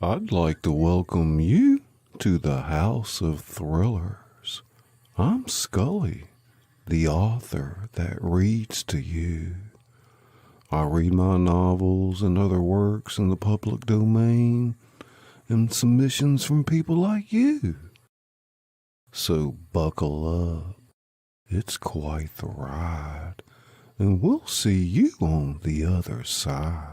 I'd like to welcome you to the House of Thrillers. I'm Scully, the author that reads to you. I read my novels and other works in the public domain and submissions from people like you. So buckle up. It's quite the ride, and we'll see you on the other side.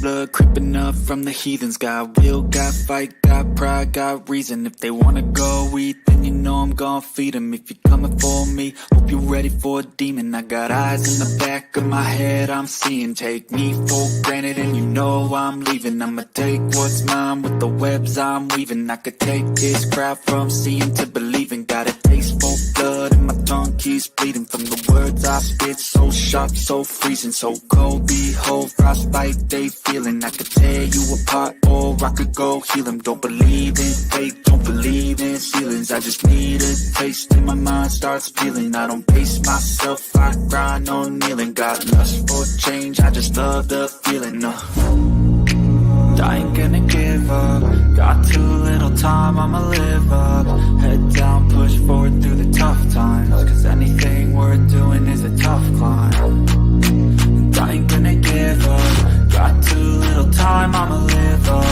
Blood creeping up from the heathens. Got will, got fight, got pride, got reason. If they wanna go eat, then you know I'm gon' feed them. If you're coming for me, hope you're ready for a demon. I got eyes in the back of my head, I'm seeing. Take me for granted and you know I'm leaving. I'ma take what's mine with the webs I'm weaving. I could take this crowd from seeing to believing. Got a taste for blood and my tongue keeps bleeding from the words I spit. So sharp, so freezing, so cold. Behold, frostbite they feeling. I could tear you apart or I could go heal them. Don't believe in fate, don't believe in ceilings. I just need a taste and my mind starts peeling. I don't pace myself, I grind on kneeling. Got lust for change, I just love the feeling. I ain't gonna give up. Got too little time, I'ma live up. Head down, push forward through the tough times. Cause anything worth doing is a tough climb. And I ain't gonna give up. Got too little time, I'ma live up.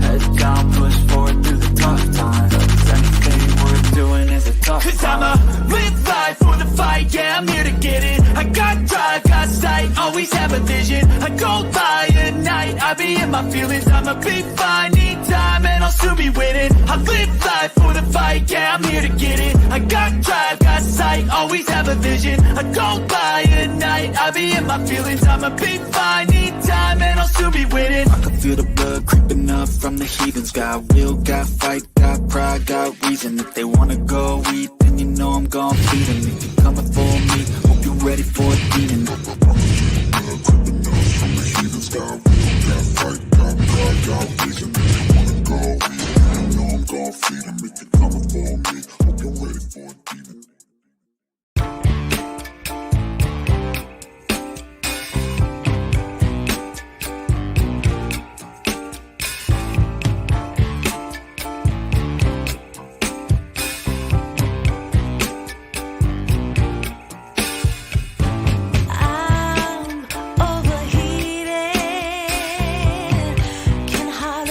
Head down, push forward through the tough times. Cause anything worth doing is a tough climb. Cause I'ma live life for the fight, yeah, I'm here to get it. I got drive, got sight, always have a vision. I go by at night, I be in my feelings. I'ma be fine, need time, and I'll soon be winning. I live life for the fight, yeah, I'm here to get it. I got drive, got sight, always have a vision. I go by at night, I be in my feelings. I'ma be fine, need time, and I'll soon be winning. I can feel the blood creeping up from the heathens. Got will, got fight, got pride, got reason. If they wanna go eat, then you know I'm gon' feed them. If you're coming for me, hope you're ready for a demon. I'm overheated, can hardly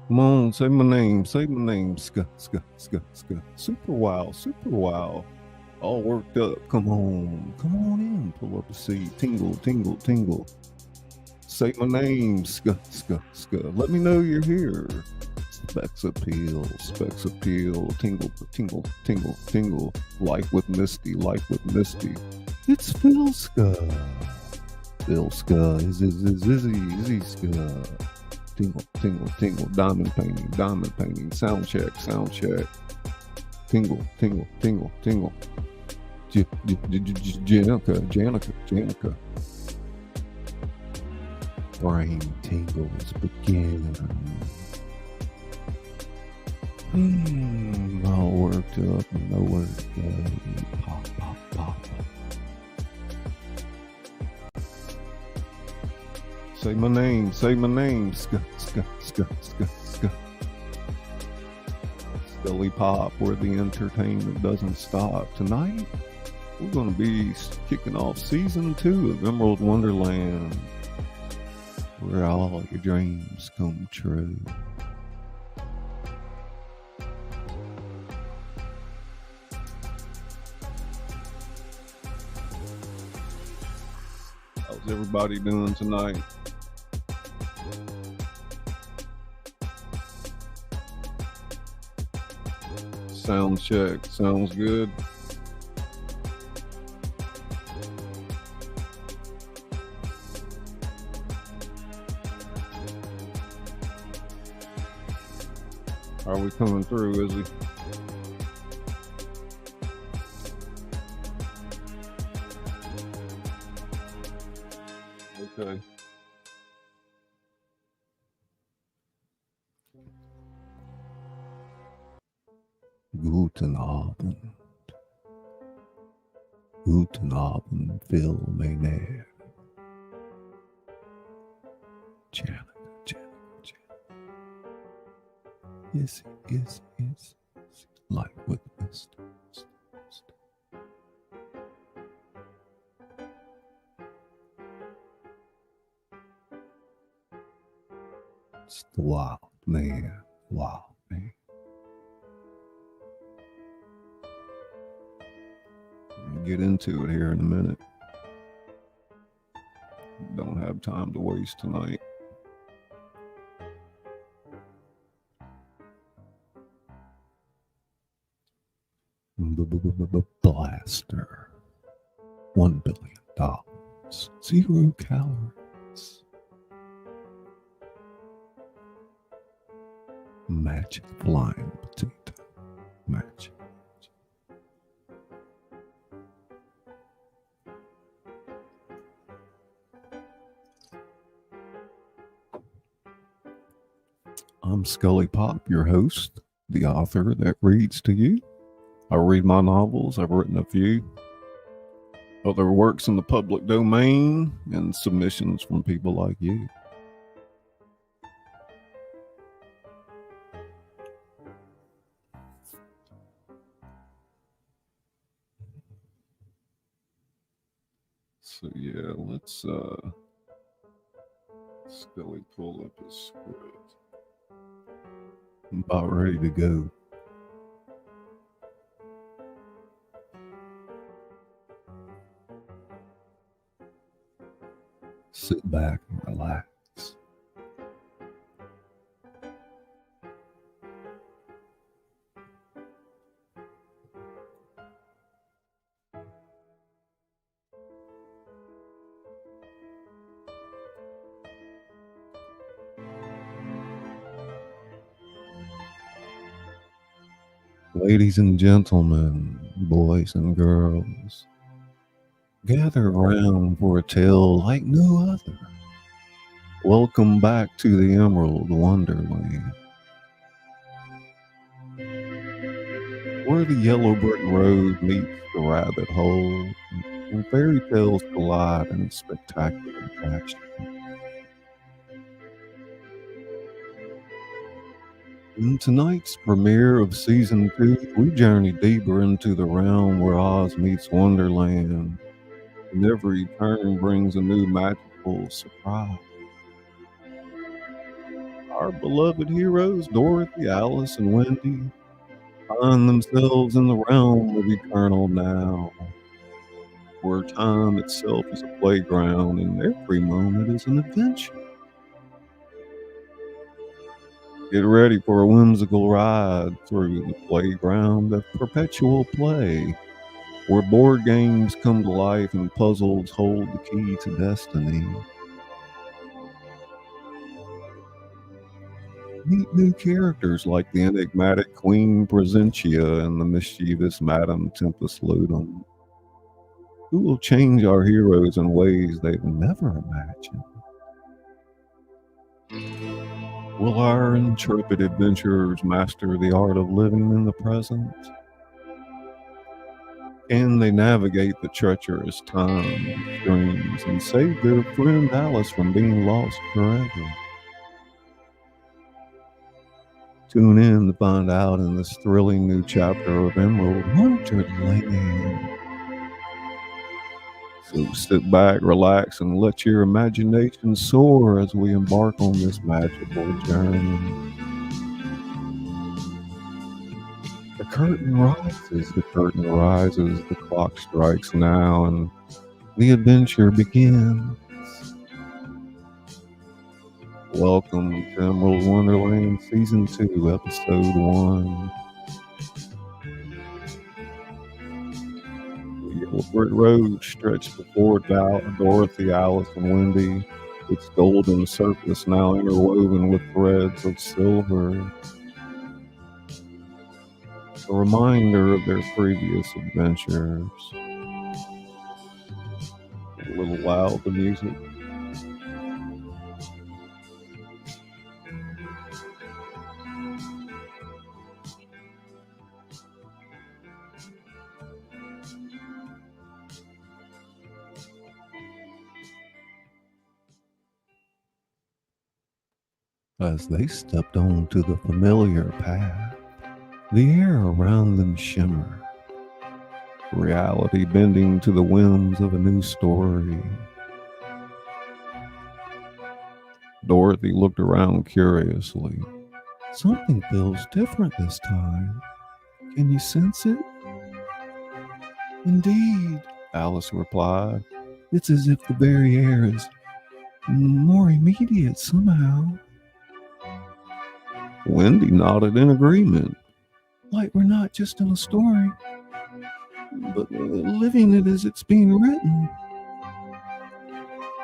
Come on, say my name, ska, ska, ska, ska. Super wow, all worked up. Come on in, pull up a seat, tingle, tingle, tingle. Say my name, ska, ska, ska. Let me know you're here. Specs appeal, tingle, tingle, tingle, tingle. Life with Misty, It's Phil Ska. Phil Ska, Izzy Ska. Tingle, tingle, tingle, diamond painting, sound check. Tingle, tingle, tingle, tingle. Janica. Brain tingles begin. All worked up and nowhere to go. Pop. Say my name, ska. Scully Pop, where the entertainment doesn't stop. Tonight, we're going to be kicking off season 2 of Emerald Wonderland, where all your dreams come true. How's everybody doing tonight? Sound check. Sounds good. Are we coming through, is he? Okay. Guten Abend, Phil Maynard. Janet. Yes. Light with mist. It's the wild man. We'll get into it here in a minute. Don't have time to waste tonight. Blaster. $1 billion. 0 calories. Magic flying potato. Magic. I'm Scully Pop, your host, the author that reads to you. I read my novels. I've written a few. Other works in the public domain and submissions from people like you. So yeah, let's Scully pull up his script. I'm about ready to go. Sit back and relax. Ladies and gentlemen, boys and girls, gather around for a tale like no other. Welcome back to the Emerald Wonderland, where the yellow brick road meets the rabbit hole, and fairy tales collide in spectacular fashion. In tonight's premiere of Season 2, we journey deeper into the realm where Oz meets Wonderland, and every turn brings a new magical surprise. Our beloved heroes, Dorothy, Alice, and Wendy, find themselves in the realm of eternal now, where time itself is a playground and every moment is an adventure. Get ready for a whimsical ride through the playground of perpetual play, where board games come to life and puzzles hold the key to destiny. Meet new characters like the enigmatic Queen Presentia and the mischievous Madame Tempest Ludum, who will change our heroes in ways they've never imagined. Will our intrepid adventurers master the art of living in the present? Can they navigate the treacherous time streams and save their friend Alice from being lost forever? Tune in to find out in this thrilling new chapter of Emerald Wonderland. So sit back, relax, and let your imagination soar as we embark on this magical journey. The curtain rises, the clock strikes now, and the adventure begins. Welcome to Emerald Wonderland Season 2, Episode 1. The yellow brick road stretched before Dorothy, Alice, and Wendy, its golden surface now interwoven with threads of silver. A reminder of their previous adventures. A little loud, the music. As they stepped onto the familiar path, the air around them shimmered, reality bending to the whims of a new story. Dorothy looked around curiously. Something feels different this time. Can you sense it? Indeed, Alice replied. It's as if the very air is more immediate somehow. Wendy nodded in agreement. Like we're not just in a story, but living it as it's being written.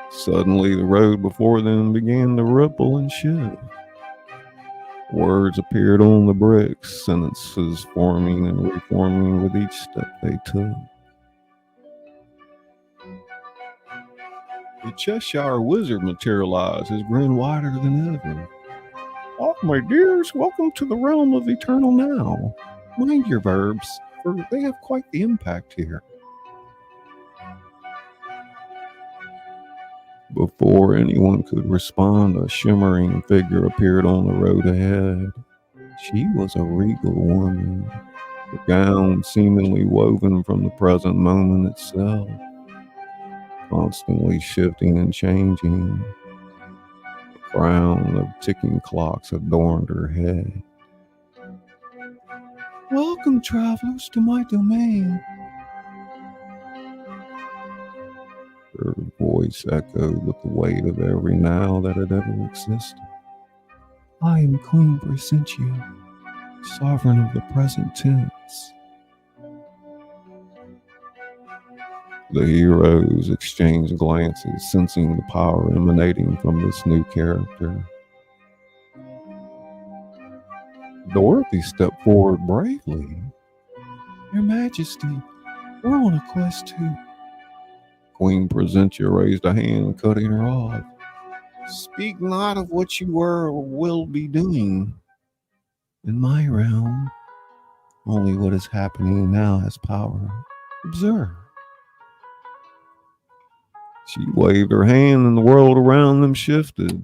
Suddenly, the road before them began to ripple and shift. Words appeared on the bricks, sentences forming and reforming with each step they took. The Cheshire Wizard materialized, his grin wider than ever. Oh, my dears, welcome to the realm of eternal now. Mind your verbs, for they have quite the impact here. Before anyone could respond, a shimmering figure appeared on the road ahead. She was a regal woman, the gown seemingly woven from the present moment itself, constantly shifting and changing. A crown of ticking clocks adorned her head. Welcome, travelers, to my domain. Her voice echoed with the weight of every now that had ever existed. I am Queen Presentia, sovereign of the present tense. The heroes exchanged glances, sensing the power emanating from this new character. Dorothy stepped forward bravely. Your Majesty, we're on a quest to... Queen Presentia raised a hand, cutting her off. Speak not of what you were or will be doing. In my realm, only what is happening now has power. Observe. She waved her hand and the world around them shifted.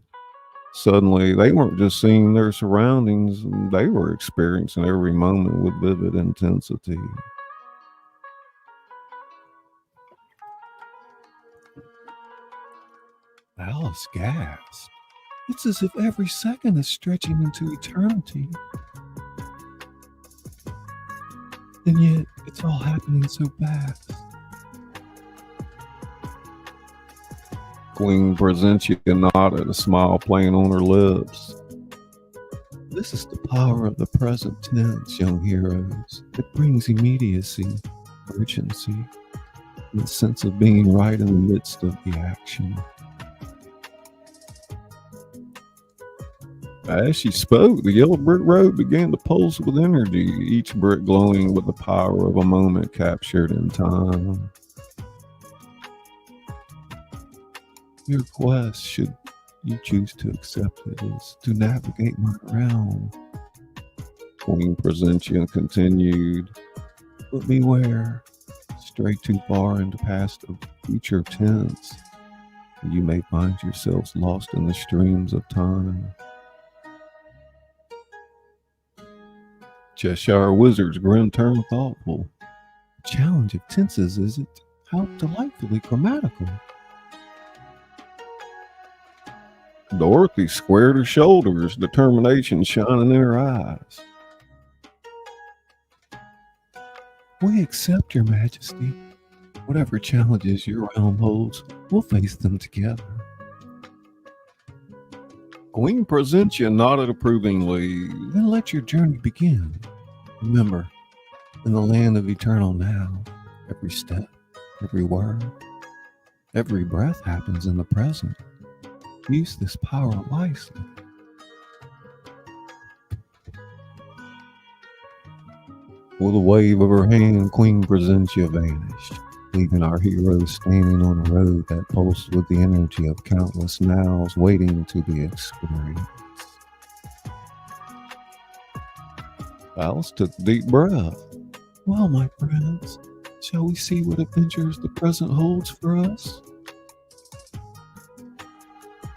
Suddenly, they weren't just seeing their surroundings, they were experiencing every moment with vivid intensity. Alice gasped. It's as if every second is stretching into eternity. And yet, it's all happening so fast. Queen presents you a nod and a smile playing on her lips. This is the power of the present tense, young heroes. It brings immediacy, urgency, and a sense of being right in the midst of the action. As she spoke, the yellow brick road began to pulse with energy, each brick glowing with the power of a moment captured in time. Your quest, should you choose to accept it, is to navigate my realm. Queen Presentia continued, but beware, stray too far into past or future tense, and you may find yourselves lost in the streams of time. Cheshire Wizard's grin turned thoughtful. The challenge of tenses is it how delightfully grammatical. Dorothy squared her shoulders, determination shining in her eyes. We accept, Your Majesty. Whatever challenges your realm holds, we'll face them together. Queen Presentia nodded approvingly. Then let your journey begin. Remember, in the land of eternal now, every step, every word, every breath happens in the present. Use this power wisely. With a wave of her hand, Queen Presentia vanished, leaving our heroes standing on a road that pulsed with the energy of countless nows waiting to be experienced. Alice took a deep breath. Well, my friends, shall we see what adventures the present holds for us?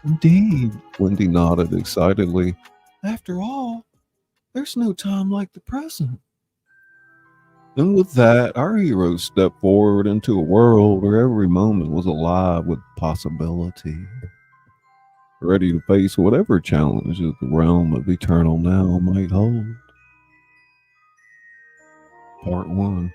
Indeed, Wendy nodded excitedly. After all, there's no time like the present. And with that, our heroes stepped forward into a world where every moment was alive with possibility, ready to face whatever challenges the realm of eternal now might hold. Part 1.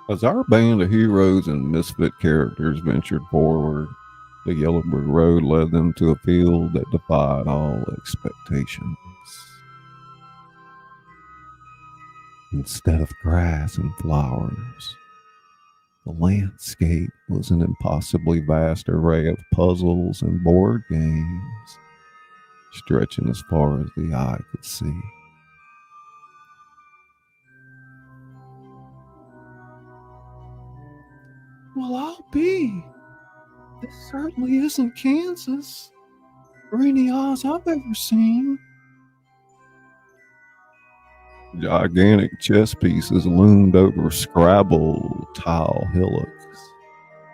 As our band of heroes and misfit characters ventured forward, the yellow brick road led them to a field that defied all expectations. Instead of grass and flowers, the landscape was an impossibly vast array of puzzles and board games, stretching as far as the eye could see. Well, I'll be. This certainly isn't Kansas, or any Oz I've ever seen. Gigantic chess pieces loomed over Scrabble tile hillocks.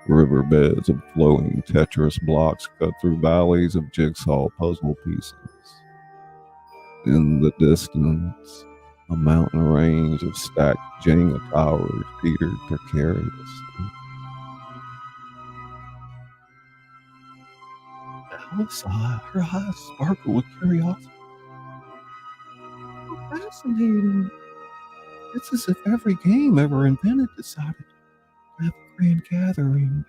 Riverbeds of flowing Tetris blocks cut through valleys of jigsaw puzzle pieces. In the distance, a mountain range of stacked Jenga towers teetered precariously. Alice's her eyes sparkled with curiosity. How fascinating. It's as if every game ever invented decided to have a grand gathering.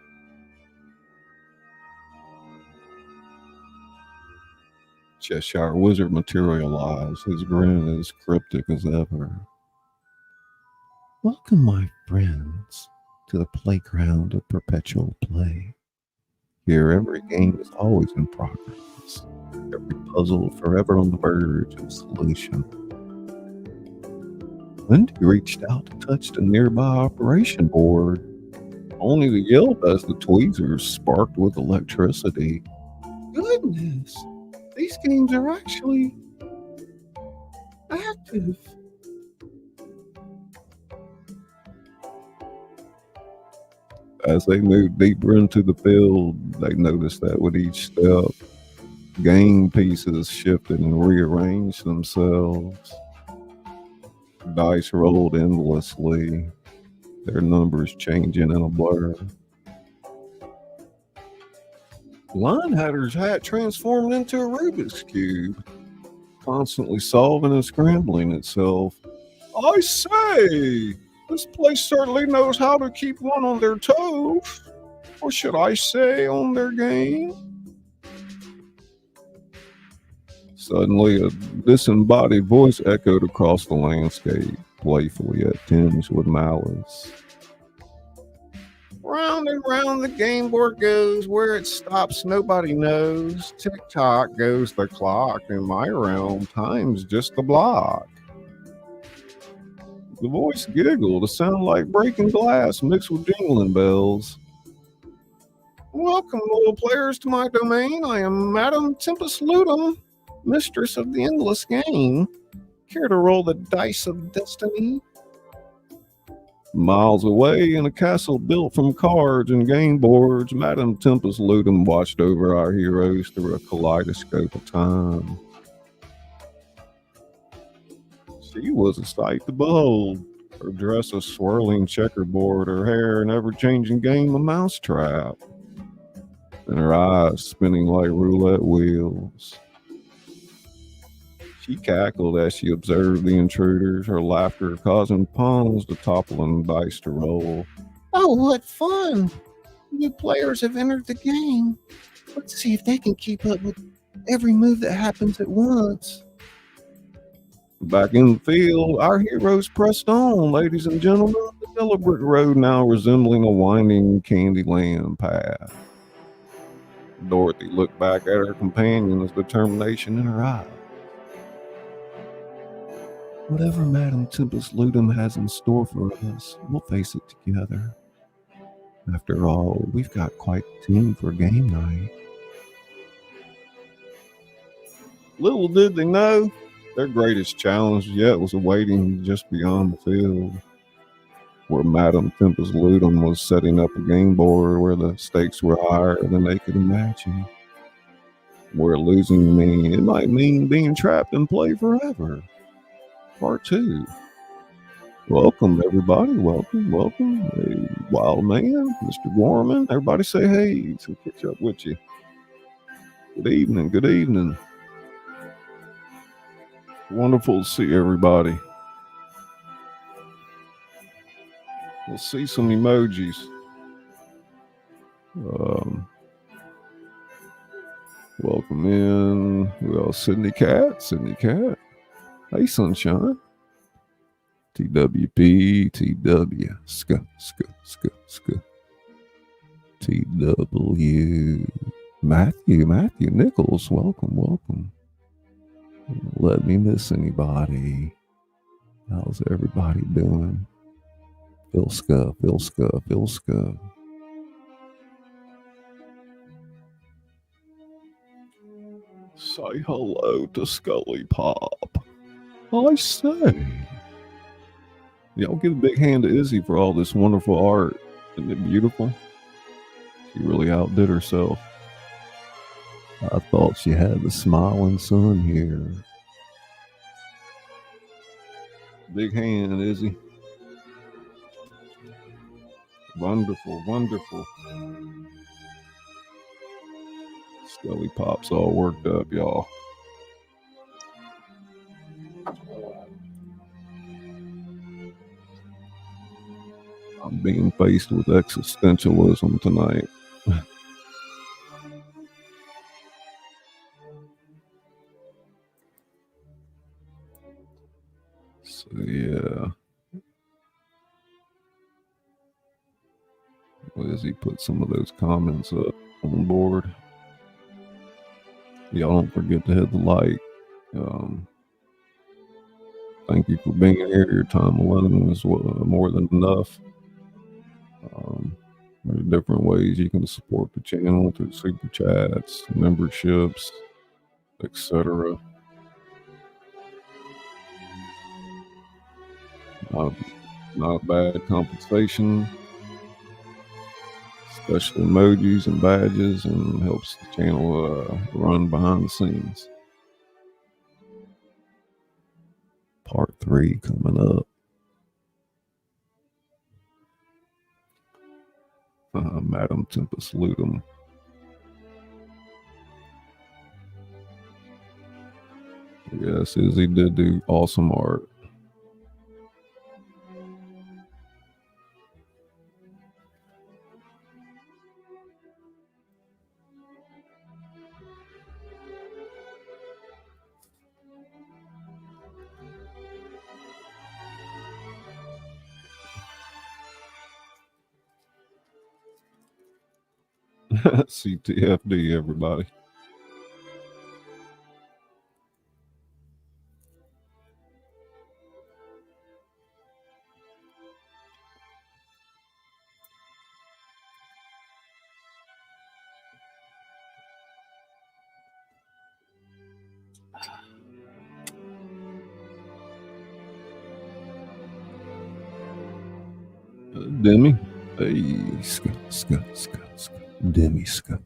Cheshire Wizard materialized, his grin as cryptic as ever. Welcome, my friends, to the playground of perpetual play. Here, every game is always in progress, every puzzle forever on the verge of solution. Wendy reached out to touch the nearby operation board, only to yelp as the tweezers sparked with electricity. Goodness, these games are actually active. As they moved deeper into the field, they noticed that with each step, Game pieces shifted and rearranged themselves. Dice rolled endlessly, their numbers changing in a blur. Linehatter's hat transformed into a Rubik's Cube, constantly solving and scrambling itself. I say, this place certainly knows how to keep one on their toes. Or should I say on their game? Suddenly, a disembodied voice echoed across the landscape, playfully yet tinged with malice. Round and round the game board goes, where it stops nobody knows. Tick-tock goes the clock, in my realm time's just a block. The voice giggled, a sound like breaking glass mixed with jingling bells. Welcome, little players, to my domain. I am Madame Tempest Ludum, mistress of the endless game. Care to roll the dice of destiny? Miles away, in a castle built from cards and game boards, Madame Tempest Ludum watched over our heroes through a kaleidoscope of time. She was a sight to behold. Her dress a swirling checkerboard, her hair an ever-changing game of mousetrap, and her eyes spinning like roulette wheels. She cackled as she observed the intruders, her laughter causing pawns to topple and dice to roll. Oh, what fun! New players have entered the game. Let's see if they can keep up with every move that happens at once. Back in the field, our heroes pressed on, ladies and gentlemen, the yellow brick road now resembling a winding Candyland path. Dorothy looked back at her companion with determination in her eyes. Whatever Madame Tempest Ludum has in store for us, we'll face it together. After all, we've got quite a team for game night. Little did they know, their greatest challenge yet was awaiting just beyond the field, where Madame Tempest Ludum was setting up a game board where the stakes were higher than they could imagine. Where losing it might mean being trapped in play forever. Part 2. Welcome, everybody. Welcome. Hey, Wild Man, Mr. Gorman. Everybody say hey. So catch up with you. Good evening. Wonderful to see everybody. We'll see some emojis. Welcome in. Who else? Sydney Cat. Hey, Sunshine. TWP, TW, TW. Matthew Nichols, welcome. Let me miss anybody. How's everybody doing? Ilska. Say hello to Scully Pop. I say. Y'all give a big hand to Izzy for all this wonderful art. Isn't it beautiful? She really outdid herself. I thought she had the smiling sun here. Big hand, Izzy. Wonderful. Scully Pop's all worked up, y'all. I'm being faced with existentialism tonight. So, yeah. Lizzie put some of those comments up on the board. Y'all don't forget to hit the like. Thank you for being here. Your time alone is more than enough. There are different ways you can support the channel through super chats, memberships, etc. Not bad compensation. special emojis and badges, and helps the channel run behind the scenes. Part 3 coming up. Madam Tempest Ludum. Yes, Izzy did do awesome art. CTFD, everybody. Demi. Hey, Scott. Demi, Scott.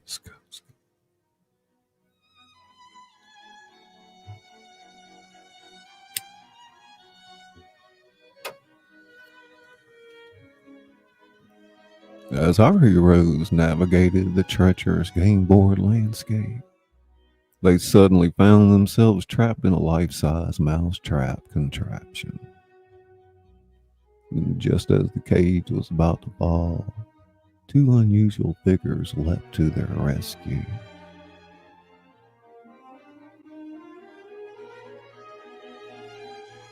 As our heroes navigated the treacherous game board landscape, they suddenly found themselves trapped in a life-size mousetrap contraption. And just as the cage was about to fall, two unusual figures leapt to their rescue.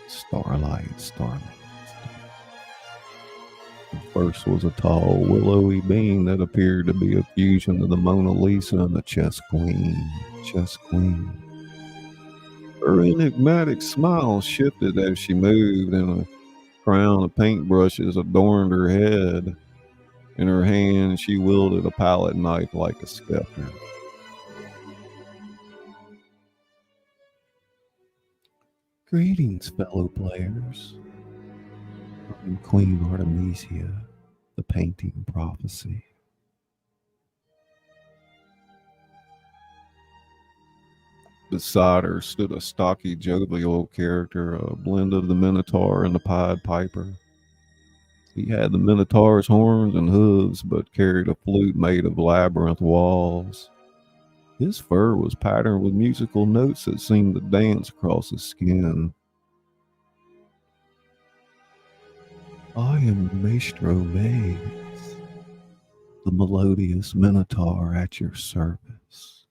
Starlight. The first was a tall, willowy being that appeared to be a fusion of the Mona Lisa and the Chess Queen. Her enigmatic smile shifted as she moved, and a crown of paintbrushes adorned her head. In her hand, she wielded a palette knife like a scepter. Greetings, fellow players. I'm Queen Artemisia, the painting prophecy. Beside her stood a stocky, jovial character, a blend of the Minotaur and the Pied Piper. He had the Minotaur's horns and hooves, but carried a flute made of labyrinth walls. His fur was patterned with musical notes that seemed to dance across his skin. I am Maestro Maze, the melodious Minotaur at your service.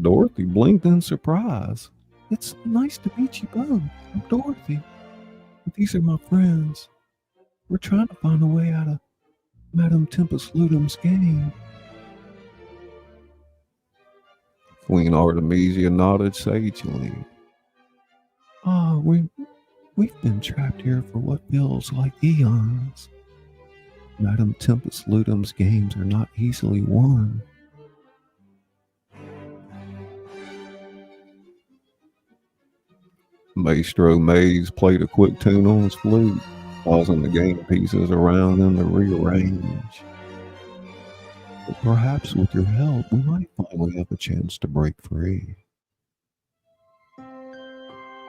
Dorothy blinked in surprise. It's nice to meet you both. I'm Dorothy. These are my friends. We're trying to find a way out of Madam Tempest Ludum's game. Queen Artemisia nodded sagely. We've been trapped here for what feels like eons. Madam Tempest Ludum's games are not easily won. Maestro Maze played a quick tune on his flute, causing the game pieces around them to rearrange. But perhaps with your help, we might finally have a chance to break free.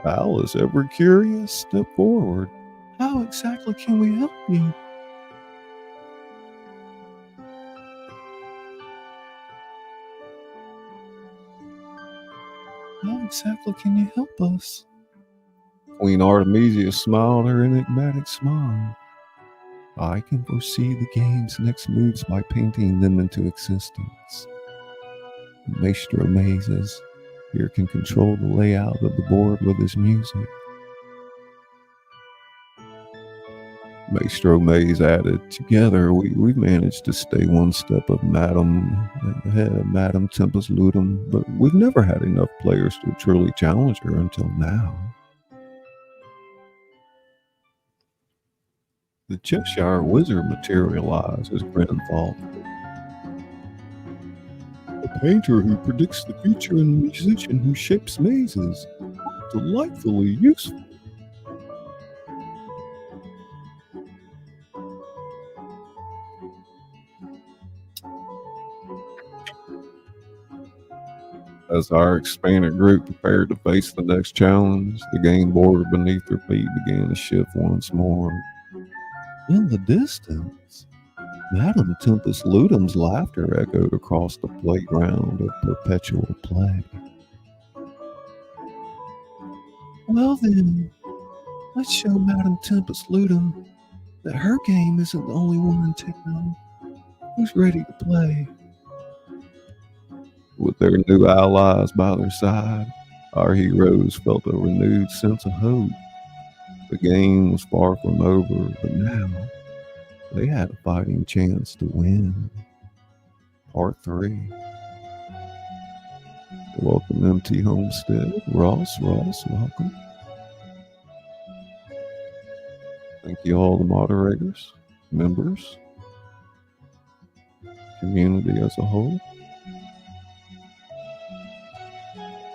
Alice, ever curious, step forward. How exactly can we help you? How exactly can you help us? Queen Artemisia smiled her enigmatic smile. I can foresee the game's next moves by painting them into existence. Maestro Mazes here can control the layout of the board with his music. Maestro Maze added, together we've managed to stay one step ahead of Madam Tempest Ludum, but we've never had enough players to truly challenge her until now. The Cheshire Wizard materialized, his grin thoughtful. A painter who predicts the future and a musician who shapes mazes. Delightfully useful. As our expanded group prepared to face the next challenge, the game board beneath their feet began to shift once more. In the distance, Madame Tempest Ludom's laughter echoed across the playground of perpetual play. Well then, let's show Madame Tempest Ludum that her game isn't the only one in town. Who's ready to play? With their new allies by their side, our heroes felt a renewed sense of hope. The game was far from over, but now they had a fighting chance to win. Part 3. Welcome, MT Homestead. Ross, welcome. Thank you all the moderators, members, community as a whole.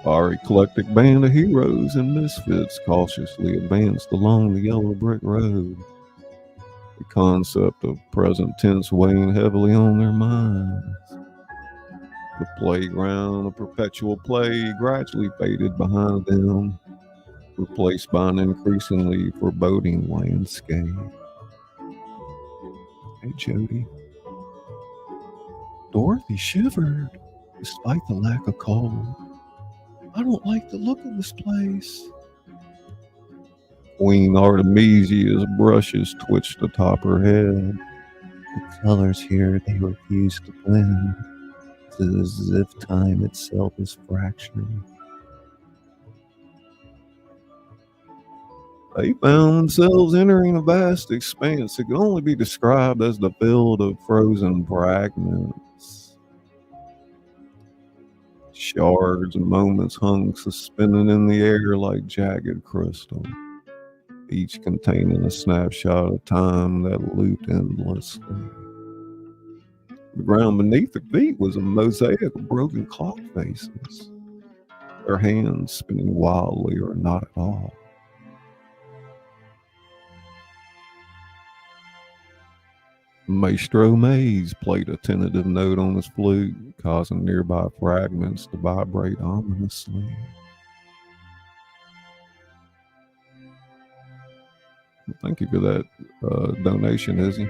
Our eclectic band of heroes and misfits cautiously advanced along the yellow brick road. The concept of present tense weighing heavily on their minds. The playground of perpetual play gradually faded behind them, replaced by an increasingly foreboding landscape. Hey, Jody. Dorothy shivered, despite the lack of cold. I don't like the look of this place. Queen Artemisia's brushes twitched atop her head. The colors here, they refuse to blend. It's as if time itself is fractured. They found themselves entering a vast expanse that could only be described as the field of frozen fragments. Shards and moments hung suspended in the air like jagged crystal, each containing a snapshot of time that looped endlessly. The ground beneath their feet was a mosaic of broken clock faces, their hands spinning wildly or not at all. Maestro Maze played a tentative note on his flute, causing nearby fragments to vibrate ominously. Thank you for that donation, Izzy.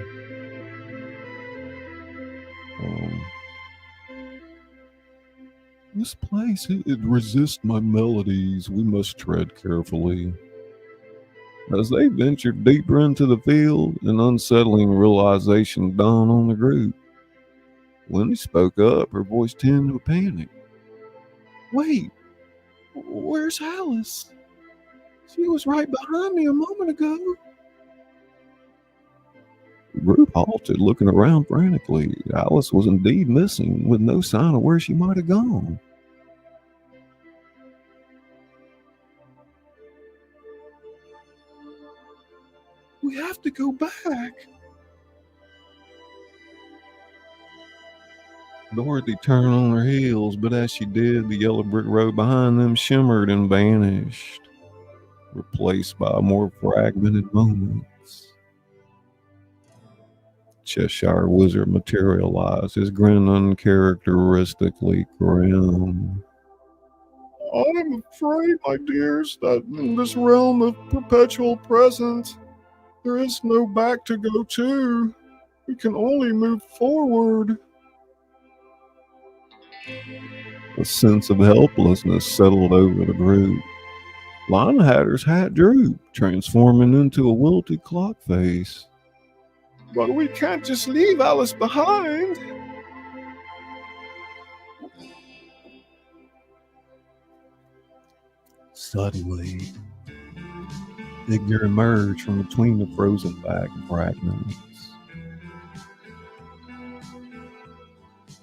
This place, it resists my melodies. We must tread carefully. As they ventured deeper into the field, an unsettling realization dawned on the group. When she spoke up, her voice tinged with panic. Wait, where's Alice? She was right behind me a moment ago. The group halted, looking around frantically. Alice was indeed missing, with no sign of where she might have gone. We have to go back. Dorothy turned on her heels, but as she did, the yellow brick road behind them shimmered and vanished, replaced by more fragmented moments. Cheshire Wizard materialized, his grin uncharacteristically grim. I'm afraid, my dears, that in this realm of perpetual present, there is no back to go to. We can only move forward. A sense of helplessness settled over the group. Linehatter's hat drooped, transforming into a wilted clock face. But we can't just leave Alice behind. Suddenly, a figure emerged from between the frozen back fragments.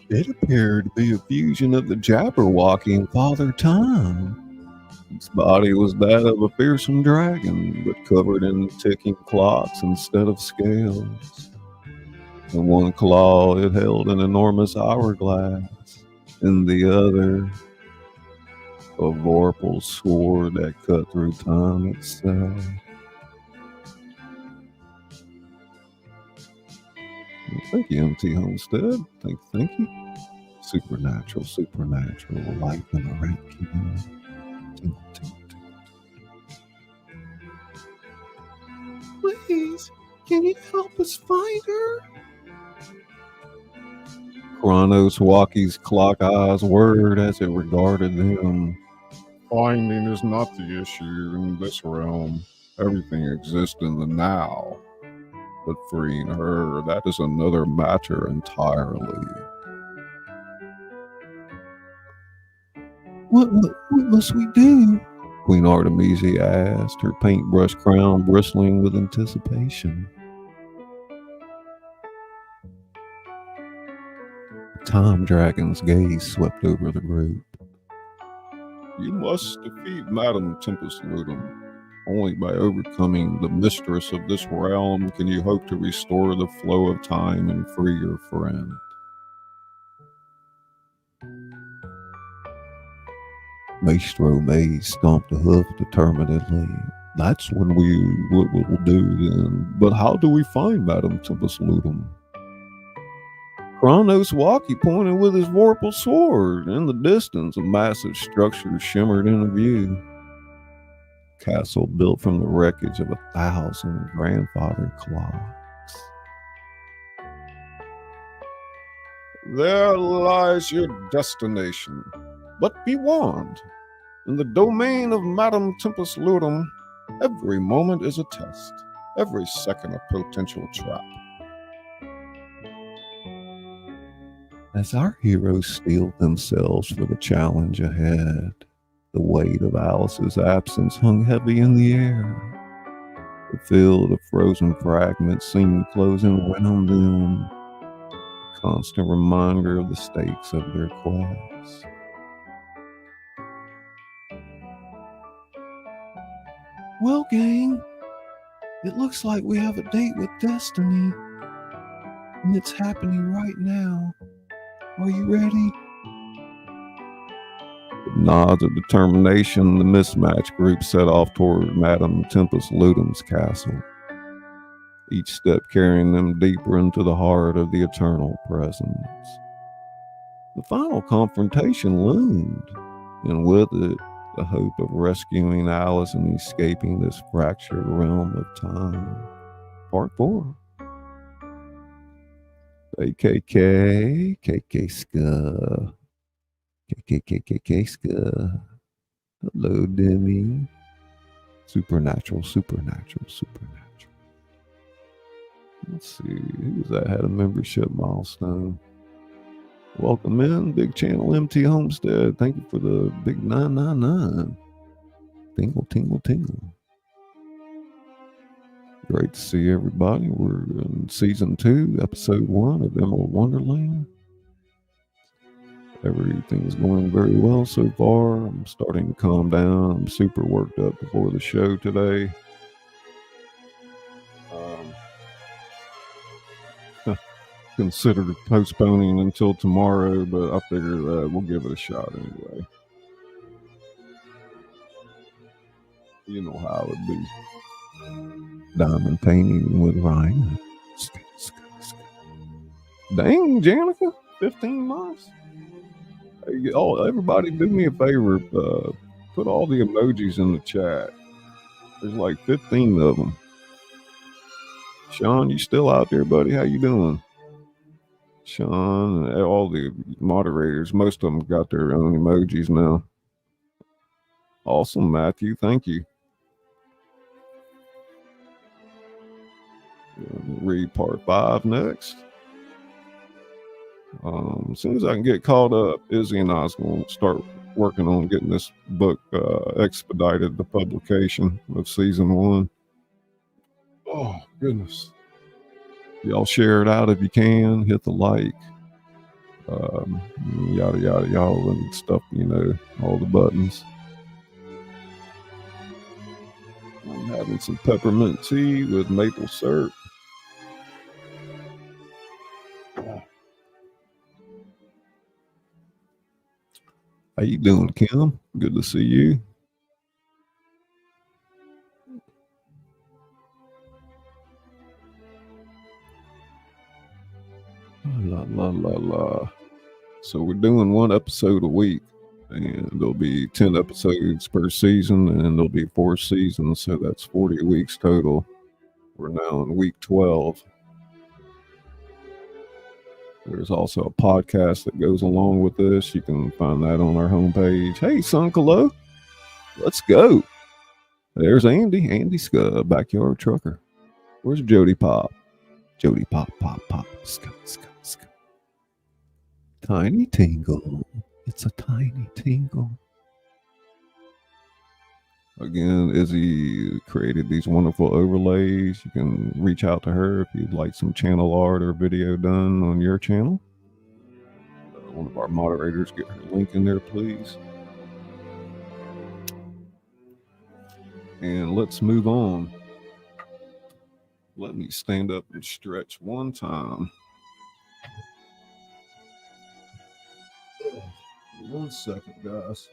It appeared to be a fusion of the Jabberwocky and Father Time. Its body was that of a fearsome dragon, but covered in ticking clocks instead of scales. In one claw it held an enormous hourglass, in the other a vorpal sword that cut through time itself. Thank you, MT Homestead. Thank you. Supernatural, supernatural, like the narrate. Tingle, tingle, tingle. Please, can you help us find her? Kronos Walkie's clock eyes word as it regarded them. Finding is not the issue in this realm. Everything exists in the now. But freeing her, that is another matter entirely. What must we do? Queen Artemisia asked, her paintbrush crown bristling with anticipation. The time dragon's gaze swept over the group. You must defeat Madame Tempest Ludum. Only by overcoming the mistress of this realm can you hope to restore the flow of time and free your friend. Maestro Maze stomped a hoof determinedly. That's what we'll do then. But how do we find Madame Tempest Ludum? Kronos Walkie pointed with his vorpal sword. In the distance, a massive structure shimmered into view. Castle built from the wreckage of 1,000 grandfather clocks. There lies your destination. But be warned, in the domain of Madame Tempest Ludum, every moment is a test, every second a potential trap. As our heroes steeled themselves for the challenge ahead, the weight of Alice's absence hung heavy in the air. The field of frozen fragments seemed closing around them, a constant reminder of the stakes of their quest. Well, gang, it looks like we have a date with destiny, and it's happening right now. Are you ready? With nods of determination, the mismatch group set off toward Madame Tempest Ludum's castle, each step carrying them deeper into the heart of the eternal presence. The final confrontation loomed, and with it, the hope of rescuing Alice and escaping this fractured realm of time. Part 4. KKK, KK Ska. Hello, Demi. Supernatural. Let's see, who's that had a membership milestone? Welcome in, Big Channel MT Homestead. Thank you for the big 999. Tingle. Great to see everybody. We're in season 2, episode 1 of Emerald Wonderland. Everything's going very well so far. I'm starting to calm down. I'm super worked up before the show today. Considered postponing until tomorrow, but I figured we'll give it a shot anyway. You know how it would be. Diamond painting with Ryan. Dang, Janica, 15 months. Hey, everybody do me a favor. Put all the emojis in the chat. There's like 15 of them. Sean, you still out there, buddy? How you doing? Sean and all the moderators, most of them got their own emojis now. Awesome, Matthew. Thank you. Read part 5 next. As soon as I can get caught up, Izzy and I is going to start working on getting this book expedited to publication of season 1. Oh, goodness. Y'all share it out if you can. Hit the like. Yada, yada, y'all and stuff, you know, all the buttons. I'm having some peppermint tea with maple syrup. How you doing, Kim? Good to see you. La. So we're doing one episode a week, and there'll be 10 episodes per season, and there'll be 4 seasons, so that's 40 weeks total. We're now in week 12. There's also a podcast that goes along with this. You can find that on our homepage. Hey, Sunkalo, let's go. There's Andy Scud, backyard trucker. Where's Jody Pop? Jody Pop. Scud. Tiny tingle. It's a tiny tingle. Again, Izzy created these wonderful overlays. You can reach out to her if you'd like some channel art or video done on your channel. One of our moderators, get her link in there, please. And let's move on. Let me stand up and stretch one time. 1 second, guys.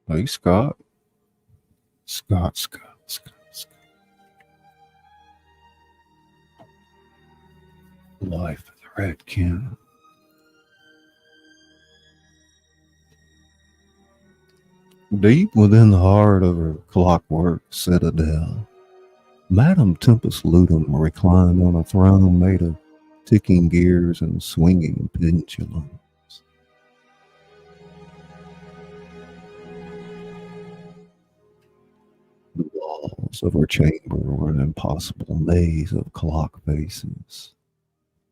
Hey, Scott. Scott. Life of the Redkin. Deep within the heart of her clockwork citadel, Madame Tempest Ludum reclined on a throne made of ticking gears and swinging pendulums. The walls of her chamber were an impossible maze of clock faces,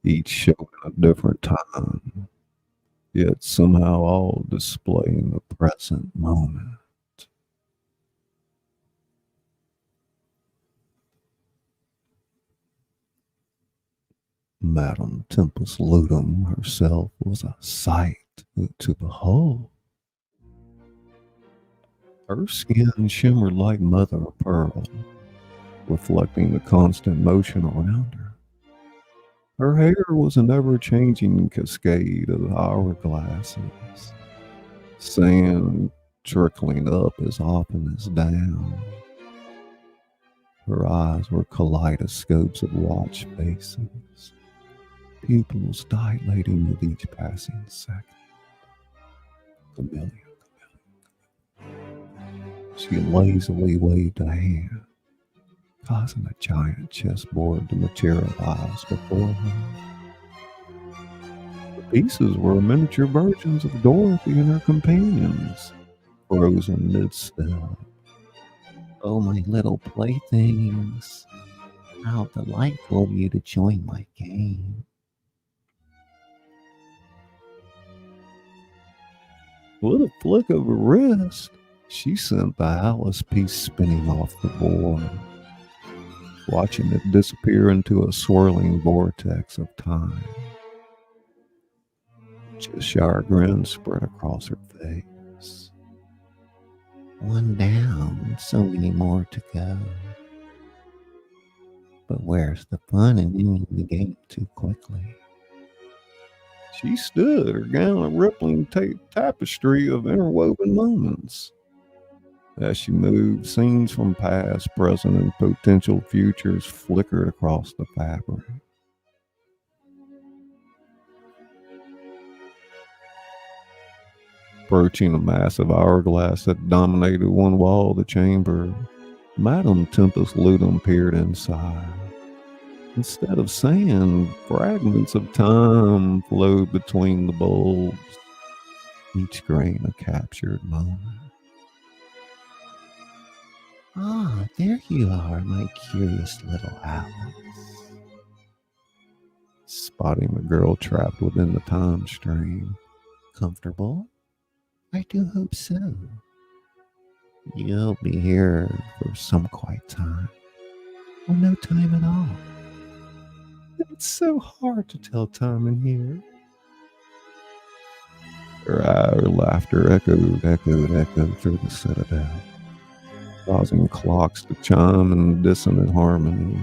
each showing a different time, yet somehow all displaying the present moment. Madame Tempest Ludum herself was a sight to behold. Her skin shimmered like mother of pearl, reflecting the constant motion around her. Her hair was an ever-changing cascade of hourglasses, sand trickling up as often as down. Her eyes were kaleidoscopes of watch faces, pupils dilating with each passing second. Chameleon. She lazily waved a hand, causing a giant chessboard to materialize before her. The pieces were miniature versions of Dorothy and her companions, frozen mid-step. Oh, my little playthings, how delightful of you to join my game. With a flick of her wrist, she sent the Alice piece spinning off the board, watching it disappear into a swirling vortex of time. Cheshire grin spread across her face. One down, so many more to go. But where's the fun in ending the game too quickly? She stood, her gown a rippling tapestry of interwoven moments. As she moved, scenes from past, present, and potential futures flickered across the fabric. Approaching a massive hourglass that dominated one wall of the chamber, Madame Tempest Ludum peered inside. Instead of sand, fragments of time flowed between the bulbs, each grain a captured moment. Ah, there you are, my curious little Alice. Spotting the girl trapped within the time stream. Comfortable? I do hope so. You'll be here for some quiet time, or no time at all. It's so hard to tell time in here. Her laughter echoed through the citadel, causing clocks to chime in dissonant harmony.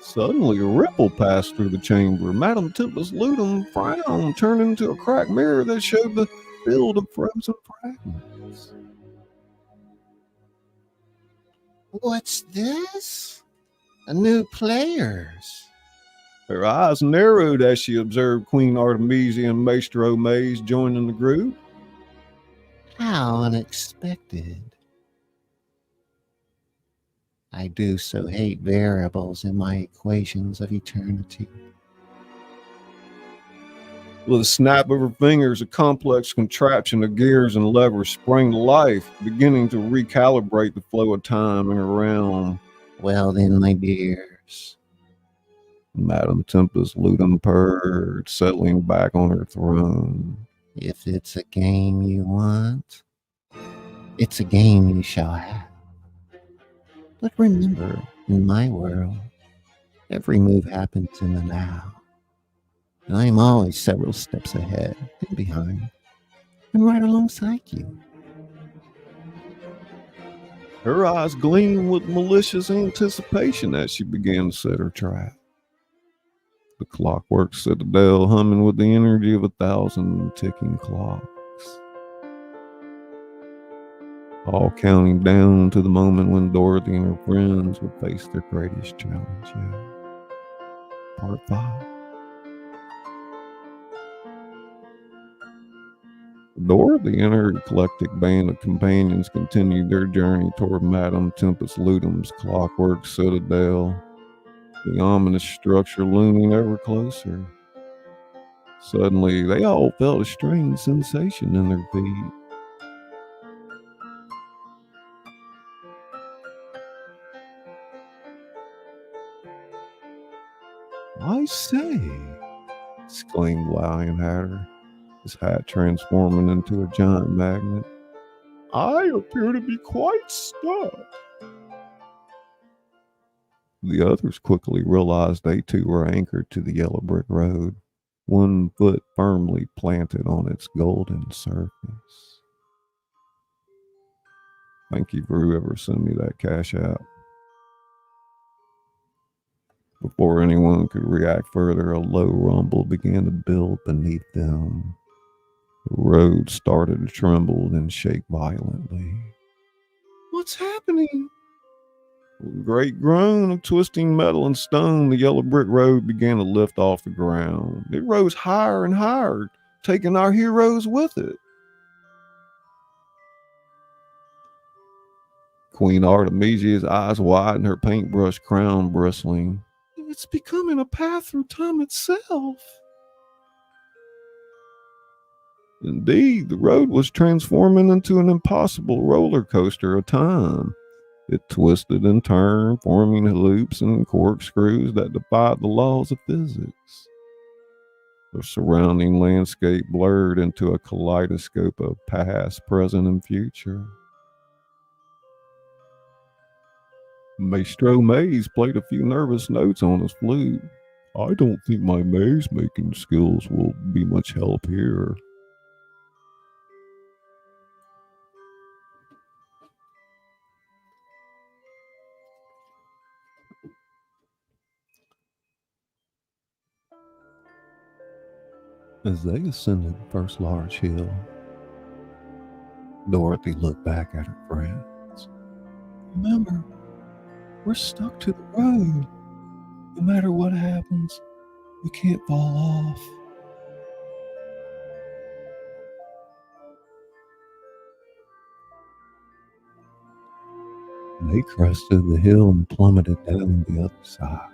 Suddenly, a ripple passed through the chamber. Madame Tempest Ludum frown turned into a cracked mirror that showed the field of frozen fragments. What's this? New players. Her eyes narrowed as she observed Queen Artemisia and Maestro Maze joining the group. How unexpected. I do so hate variables in my equations of eternity. With a snap of her fingers, a complex contraption of gears and levers sprang to life, beginning to recalibrate the flow of time in her realm. Well then, my dears. Madame Tempest Ludum purred, settling back on her throne. If it's a game you want, it's a game you shall have. But remember, in my world, every move happens in the now. And I am always several steps ahead and behind, and right alongside you. Her eyes gleamed with malicious anticipation as she began to set her trap. The clockwork citadel humming with the energy of 1,000 ticking clocks, all counting down to the moment when Dorothy and her friends would face their greatest challenge yet. Part 5. Dorothy and her eclectic band of companions continued their journey toward Madame Tempest Ludum's clockwork citadel, the ominous structure looming ever closer. Suddenly, they all felt a strange sensation in their feet. "I say," exclaimed Lion Hatter, his hat transforming into a giant magnet, "I appear to be quite stuck." The others quickly realized they too were anchored to the yellow brick road, one foot firmly planted on its golden surface. Thank you for whoever sent me that cash app. Before anyone could react further, a low rumble began to build beneath them. The road started to tremble and shake violently. "What's happening?" With a great groan of twisting metal and stone, the yellow brick road began to lift off the ground. It rose higher and higher, taking our heroes with it. Queen Artemisia's eyes widened, her paintbrush crown bristling. "It's becoming a path through time itself." Indeed, the road was transforming into an impossible roller coaster of time. It twisted and turned, forming loops and corkscrews that defied the laws of physics. The surrounding landscape blurred into a kaleidoscope of past, present, and future. Maestro Maze played a few nervous notes on his flute. "I don't think my maze-making skills will be much help here." As they ascended the first large hill, Dorothy looked back at her friends. "Remember, we're stuck to the road. No matter what happens, we can't fall off." They crested the hill and plummeted down the other side.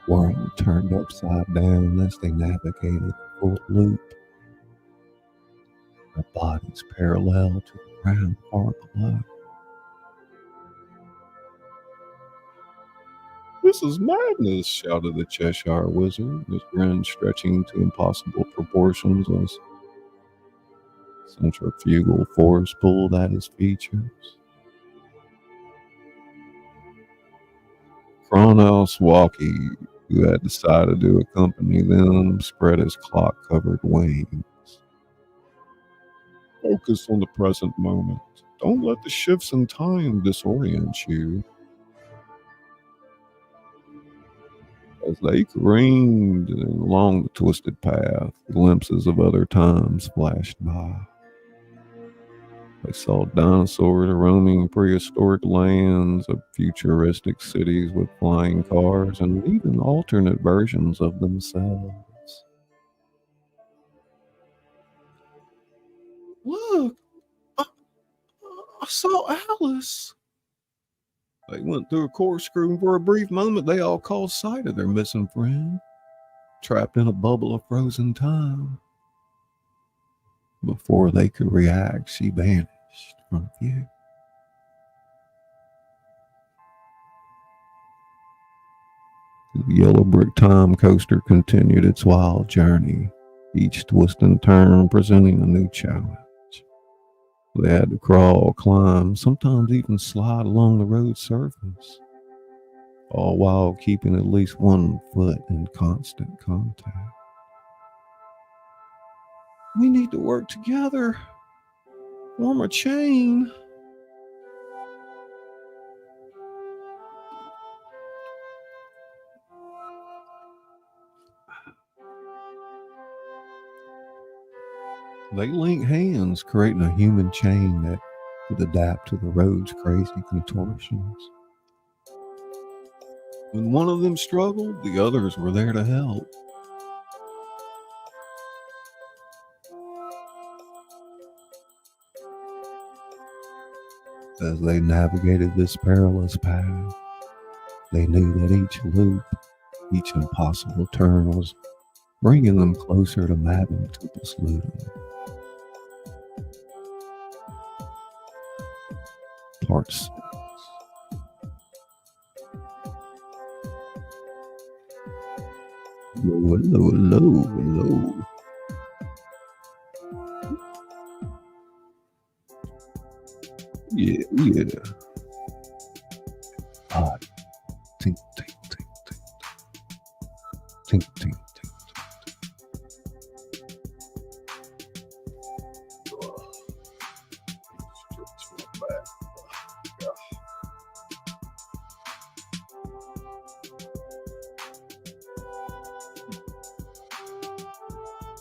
The world turned upside down as they navigated the full loop, their bodies parallel to the ground far below. "This is madness," shouted the Cheshire Wizard, his grin stretching to impossible proportions as centrifugal force pulled at his features. Kronos Walkie, who had decided to accompany them, spread his clock-covered wings. "Focus on the present moment. Don't let the shifts in time disorient you." As they careened along the twisted path, glimpses of other times flashed by. They saw dinosaurs roaming prehistoric lands, of futuristic cities with flying cars, and even alternate versions of themselves. "Look, I, I saw Alice." They went through a corkscrew, and for a brief moment they all caught sight of their missing friend, trapped in a bubble of frozen time. Before they could react, she vanished from view. The yellow brick time coaster continued its wild journey, each twist and turn presenting a new challenge. They had to crawl, climb, sometimes even slide along the road's surface, all while keeping at least one foot in constant contact. "We need to work together, form a chain." They linked hands, creating a human chain that could adapt to the road's crazy contortions. When one of them struggled, the others were there to help. As they navigated this perilous path, they knew that each loop, each impossible turn was bringing them closer to Madame Tupa's Luton. Part 6. Hello, hello, hello, hello. Yeah, yeah. Tink, tink, tink, tink. Tink, tink, tink, tink.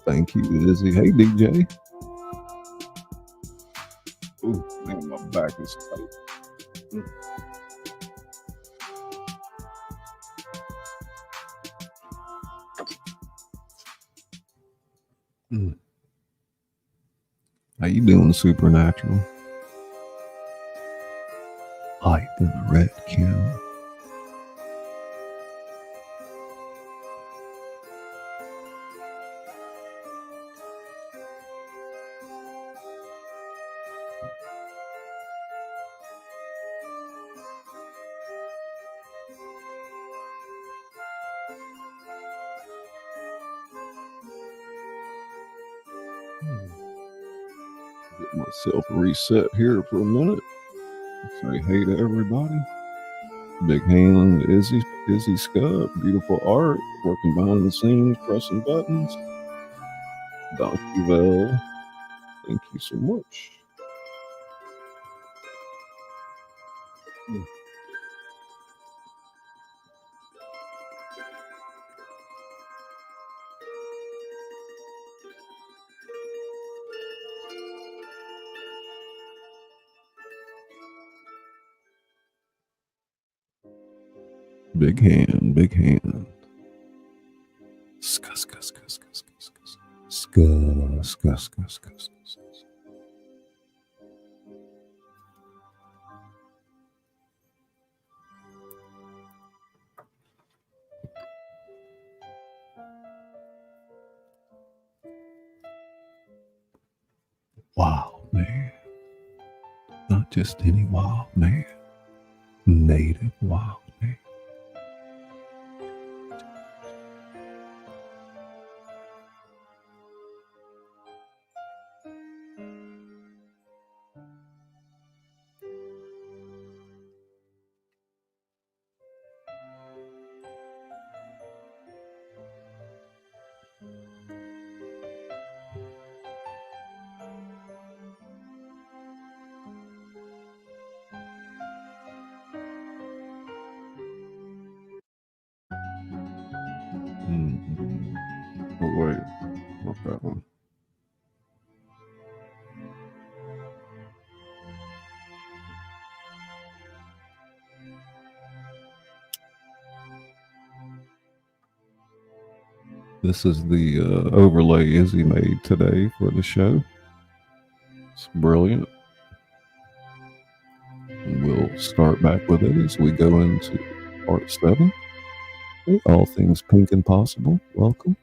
Thank you, Izzy. Hey, DJ. Ooh, man, my back is tight. How you doing, Supernatural? Light in the red can. Get myself reset here for a minute. Say hey to everybody. Big hand, Izzy Scott, beautiful art, working behind the scenes, pressing buttons. Donkey Bell, thank you so much. Big hand, big hand. Scuss, scuss, scuss, scuss, scuss, scuss. Scuss, scuss, scuss, scuss, scuss. wild man. Not just any wild man. Native wild man. Oh, wait, not that one. This is the overlay Izzy made today for the show. It's brilliant. And we'll start back with it as we go into part 7. All things pink and possible. Welcome.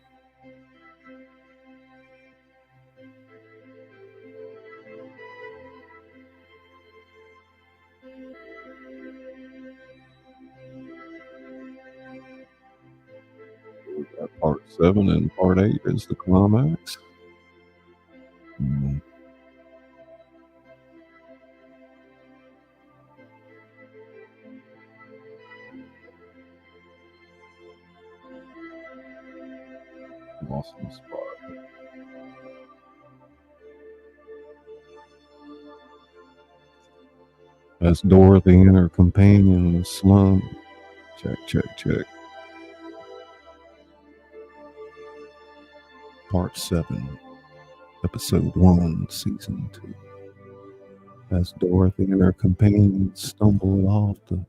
We got part 7 and part 8 is the climax. Awesome spot. As Dorothy and her companion was slummed. Check, check, check. Part 7, Episode 1, Season 2. As Dorothy and her companion stumbled off the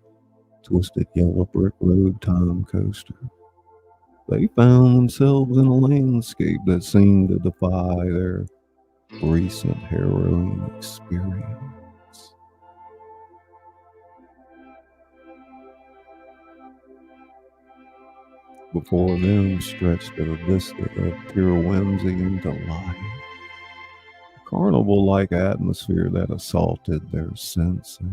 twisted yellow brick road time coaster, they found themselves in a landscape that seemed to defy their recent harrowing experience. Before them stretched a vista of pure whimsy and delight, a carnival-like atmosphere that assaulted their senses.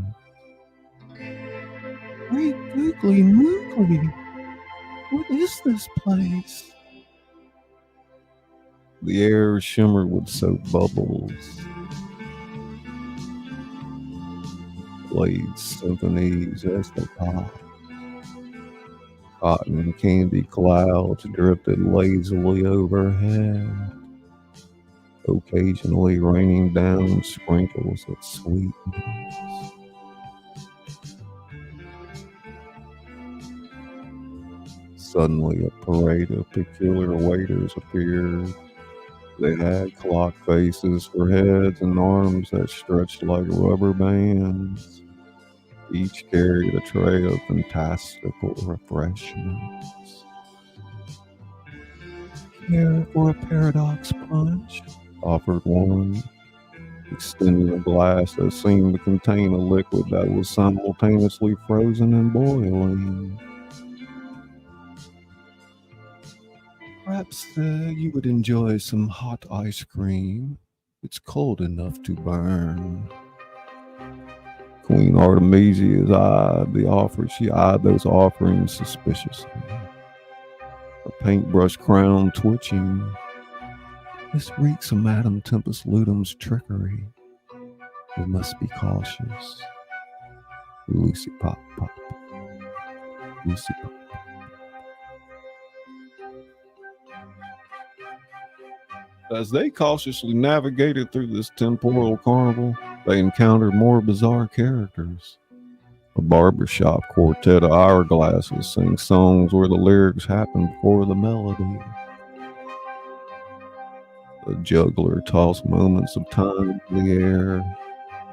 Great googly moogly! What is this place? The air shimmered with soap bubbles, played symphonies as they popped. Cotton candy clouds drifted lazily overhead, occasionally raining down sprinkles of sweetness. Suddenly, a parade of peculiar waiters appeared. They had clock faces for heads and arms that stretched like rubber bands. Each carried a tray of fantastical refreshments. Care for a paradox punch? Offered one, extending a glass that seemed to contain a liquid that was simultaneously frozen and boiling. Perhaps you would enjoy some hot ice cream. It's cold enough to burn. Queen Artemisia's eyed the offer. She eyed those offerings suspiciously, her paintbrush crown twitching. This reeks of Madame Tempest Ludom's trickery. We must be cautious. Lucy pop pop. Lucy pop. As they cautiously navigated through this temporal carnival, they encountered more bizarre characters. A barbershop quartet of hourglasses sang songs where the lyrics happened before the melody. A juggler tossed moments of time in the air,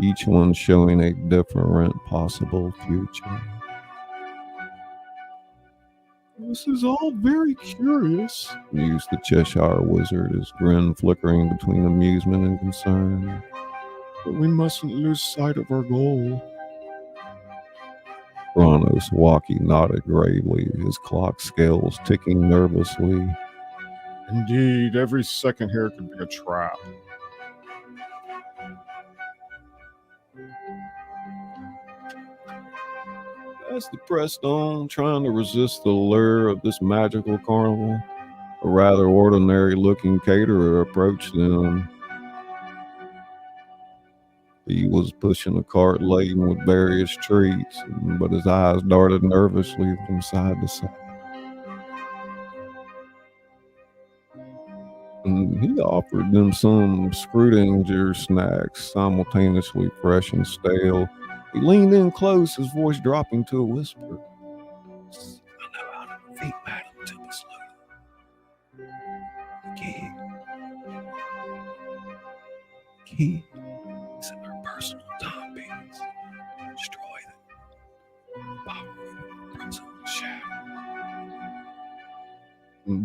each one showing a different possible future. This is all very curious, mused the Cheshire Wizard, his grin flickering between amusement and concern. But we mustn't lose sight of our goal. Kronos Walkie nodded gravely, his clock scales ticking nervously. Indeed, every second here could be a trap. As they pressed on, trying to resist the lure of this magical carnival, a rather ordinary-looking caterer approached them. He was pushing a cart laden with various treats, but his eyes darted nervously from side to side. And he offered them some Scrutinger snacks, simultaneously fresh and stale. He leaned in close, his voice dropping to a whisper. I know how to defeat Madam Tempest Lou. Key is in her personal timepieces. Destroy them. Power runs on the shadow.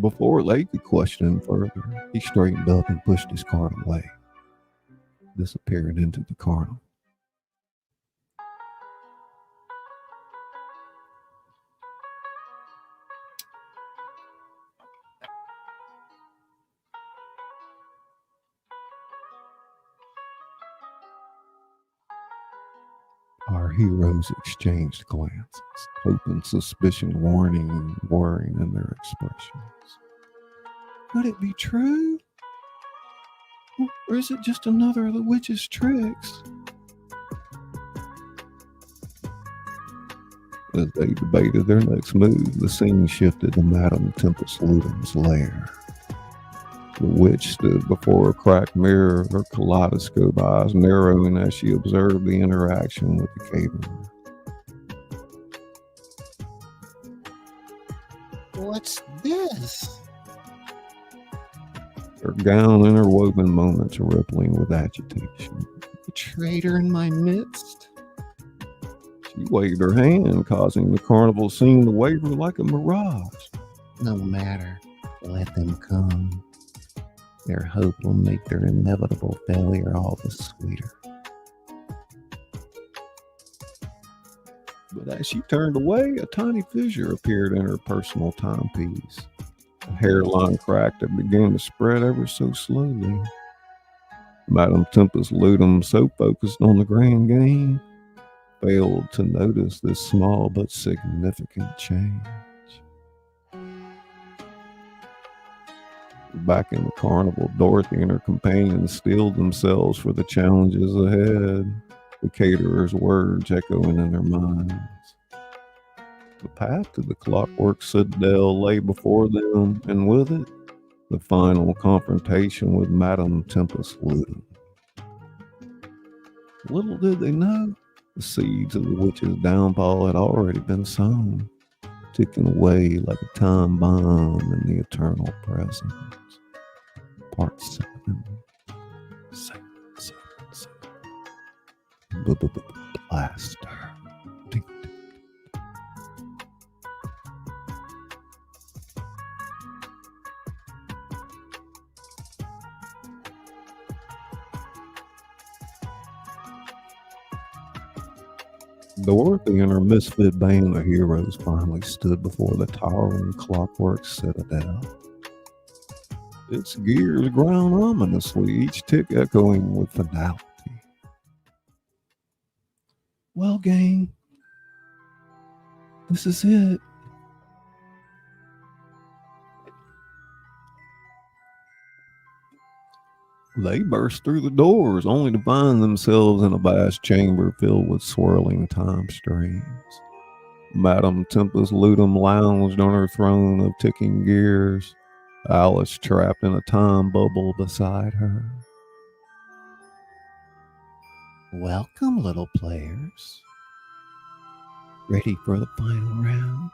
Before they could question him further, he straightened up and pushed his cart away, disappearing into the carnival. Our heroes exchanged glances, open suspicion, warning, and worrying in their expressions. Could it be true? Or is it just another of the witch's tricks? As they debated their next move, the scene shifted to Madame Tempest Ludum's lair. The witch stood before a cracked mirror, her kaleidoscope eyes narrowing as she observed the interaction with the caterer. What's this? Her gown interwoven moments rippling with agitation. A traitor in my midst? She waved her hand, causing the carnival scene to waver like a mirage. No matter, let them come. Their hope will make their inevitable failure all the sweeter. But as she turned away, a tiny fissure appeared in her personal timepiece. A hairline cracked that began to spread ever so slowly. Madame Tempest Ludum, so focused on the grand game, failed to notice this small but significant change. Back in the carnival, Dorothy and her companions steeled themselves for the challenges ahead, the caterer's words echoing in their minds. The path to the clockwork citadel lay before them, and with it, the final confrontation with Madame Tempest Ludum. Little did they know, the seeds of the witch's downfall had already been sown, ticking away like a time bomb in the eternal presence. Part 7. Blaster. Ding, ding. Dorothy and her misfit band of heroes finally stood before the towering clockwork citadel. Its gears ground ominously, each tick echoing with finality. Well, gang, this is it. They burst through the doors, only to find themselves in a vast chamber filled with swirling time streams. Madame Tempest Ludum lounged on her throne of ticking gears, Alice trapped in a time bubble beside her. Welcome, little players. Ready for the final round?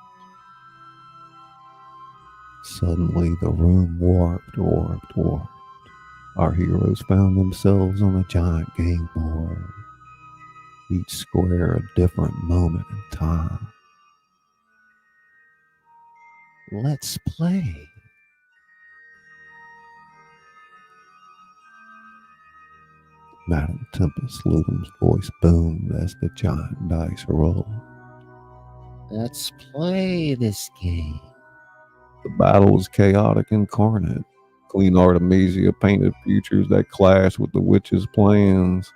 Suddenly the room warped. Our heroes found themselves on a giant game board, each square a different moment in time. Let's play. Madame Tempest Ludum's voice boomed as the giant dice rolled. Let's play this game. The battle was chaotic incarnate. Queen Artemisia painted futures that clashed with the witch's plans.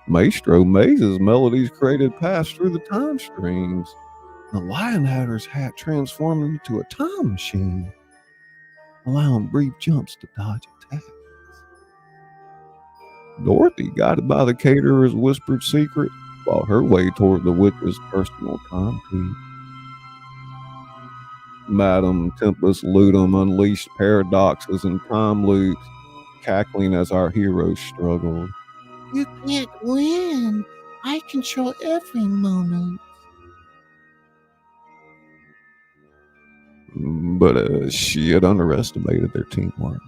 Maestro Maze's melodies created paths through the time streams. The Lion Hatter's hat transformed into a time machine, allowing brief jumps to dodge attacks. Dorothy, guided by the caterer's whispered secret, fought her way toward the witch's personal timepiece. Madame Tempest Ludum unleashed paradoxes and time loops, cackling as our heroes struggled. You can't win. I control every moment. But she had underestimated their teamwork.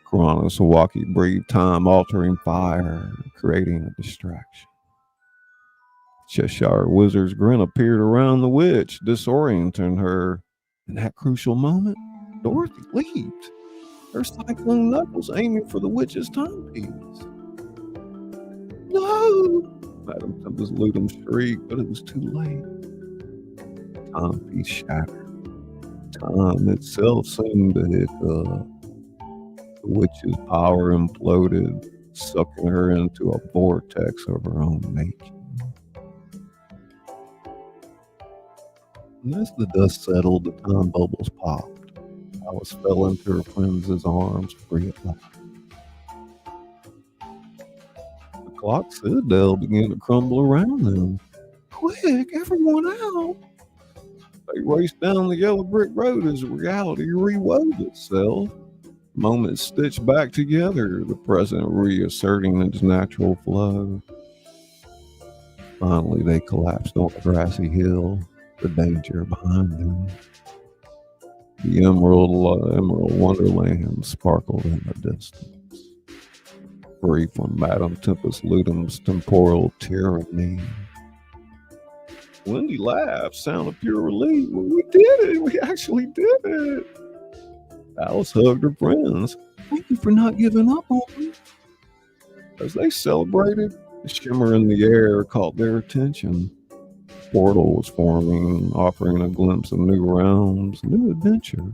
Kuranosuwaki breathed time-altering fire, creating a distraction. Cheshire Wizard's grin appeared around the witch, disorienting her. In that crucial moment, Dorothy leaped, her cyclone knuckles aiming for the witch's timepiece. No! Madame Tempest Ludum shrieked, but it was too late. The timepiece shattered. Time itself seemed to hiccup. The witch's power imploded, sucking her into a vortex of her own making. And as the dust settled, the time bubbles popped. Alice fell into her friend's arms, free at last. The clock citadel began to crumble around them. Quick, everyone out! They raced down the yellow brick road as reality rewove itself. Moments stitched back together, the present reasserting its natural flow. Finally, they collapsed on a grassy hill, the danger behind them. The emerald Wonderland sparkled in the distance, free from Madame Tempest Ludum's temporal tyranny. Wendy laughed, sound of pure relief. We did it! We actually did it! Alice hugged her friends. Thank you for not giving up on me. As they celebrated, the shimmer in the air caught their attention. A portal was forming, offering a glimpse of new realms, new adventures.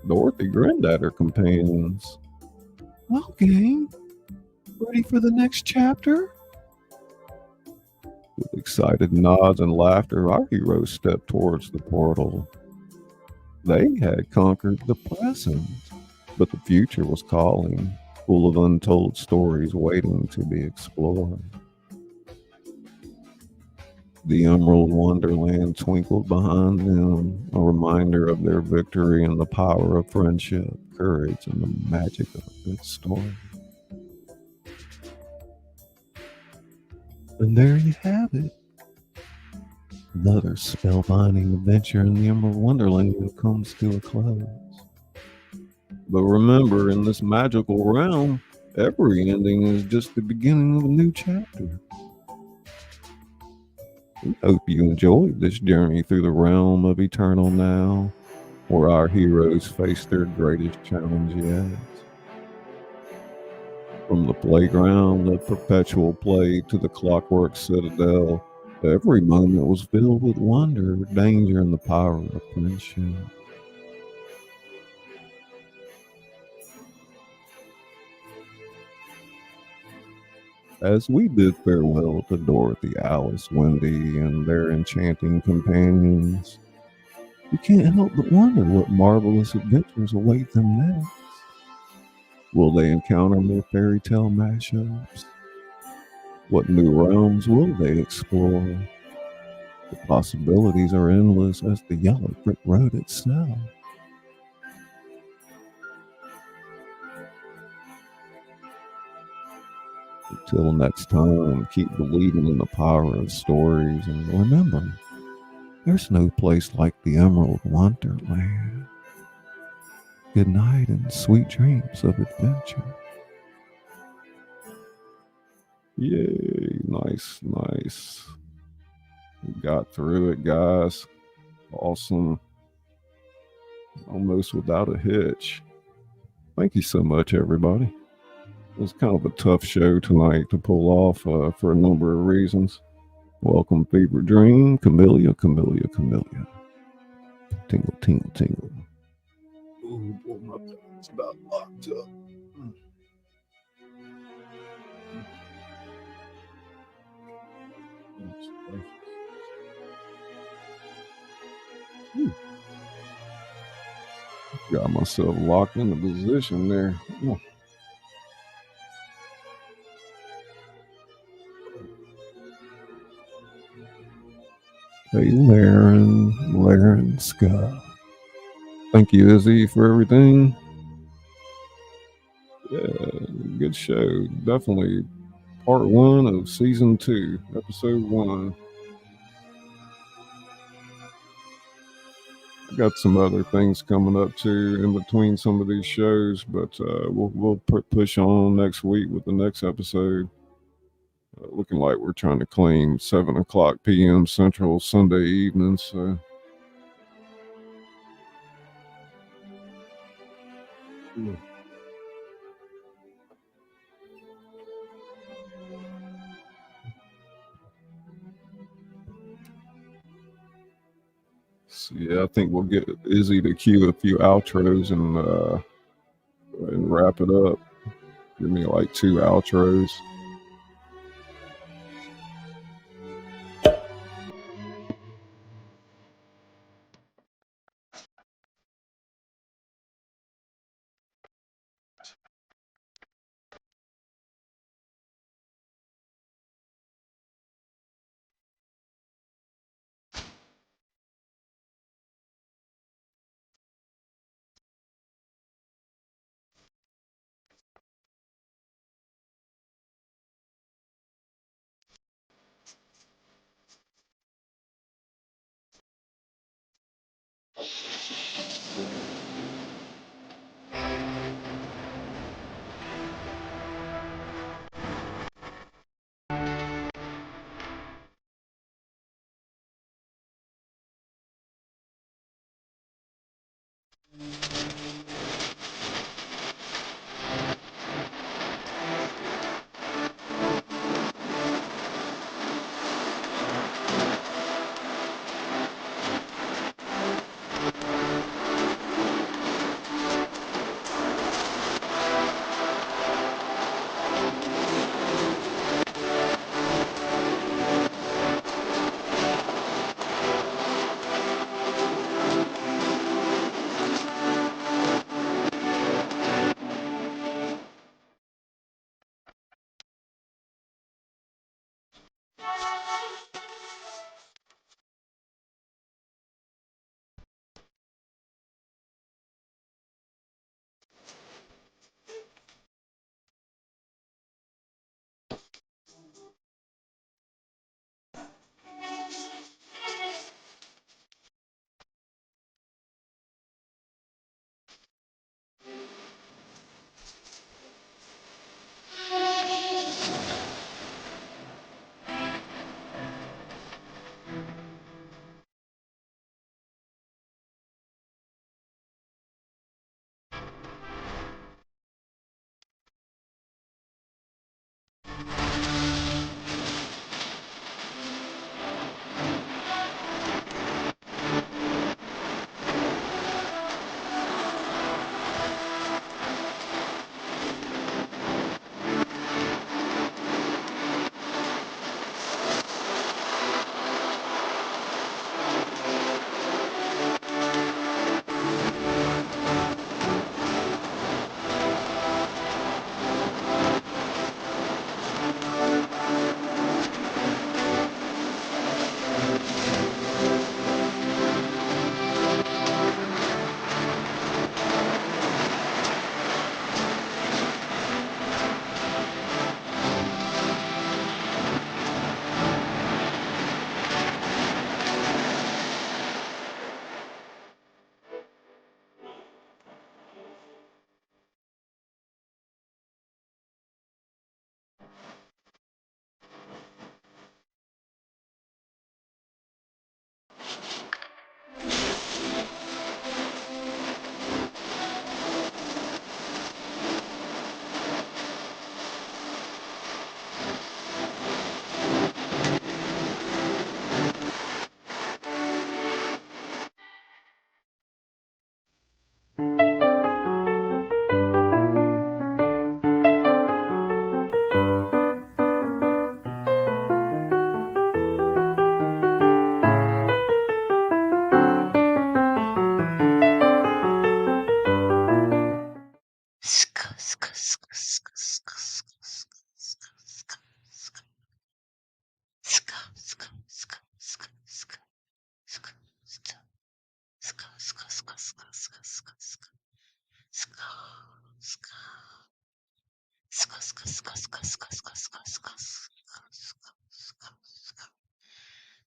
Dorothy grinned at her companions. Well, gang, ready for the next chapter? With excited nods and laughter, our heroes stepped towards the portal. They had conquered the present, but the future was calling, full of untold stories waiting to be explored. The emerald Wonderland twinkled behind them, a reminder of their victory and the power of friendship, courage, and the magic of a good story. And there you have it. Another spellbinding adventure in the Emerald Wonderland comes to a close. But remember, in this magical realm, every ending is just the beginning of a new chapter. We hope you enjoyed this journey through the realm of Eternal Now, where our heroes face their greatest challenge yet. From the playground of perpetual play to the clockwork citadel, every moment was filled with wonder, danger, and the power of friendship. As we bid farewell to Dorothy, Alice, Wendy, and their enchanting companions, we can't help but wonder what marvelous adventures await them next. Will they encounter more fairy tale mashups? What new realms will they explore? The possibilities are endless as the yellow brick road itself. Until next time, keep believing in the power of stories, and remember, there's no place like the Emerald Wonderland. Good night and sweet dreams of adventure. Yay, nice. We got through it, guys. Awesome. Almost without a hitch. Thank you so much, everybody. It was kind of a tough show tonight to pull off for a number of reasons. Welcome, Fever Dream, Camellia. Tingle, tingle. Ooh, boy, my back's about locked up. Got myself locked into position there. Oh. Hey, Laren Scott. Thank you, Izzy, for everything. Yeah, good show. Definitely part 1 of season 2, episode 1. I got some other things coming up too in between some of these shows, but we'll push on next week with the next episode. Looking like we're trying to claim 7:00 p.m. Central Sunday evening. So. So, yeah, I think we'll get Izzy to cue a few outros and wrap it up. Give me like 2 outros.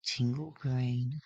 Tingle brain.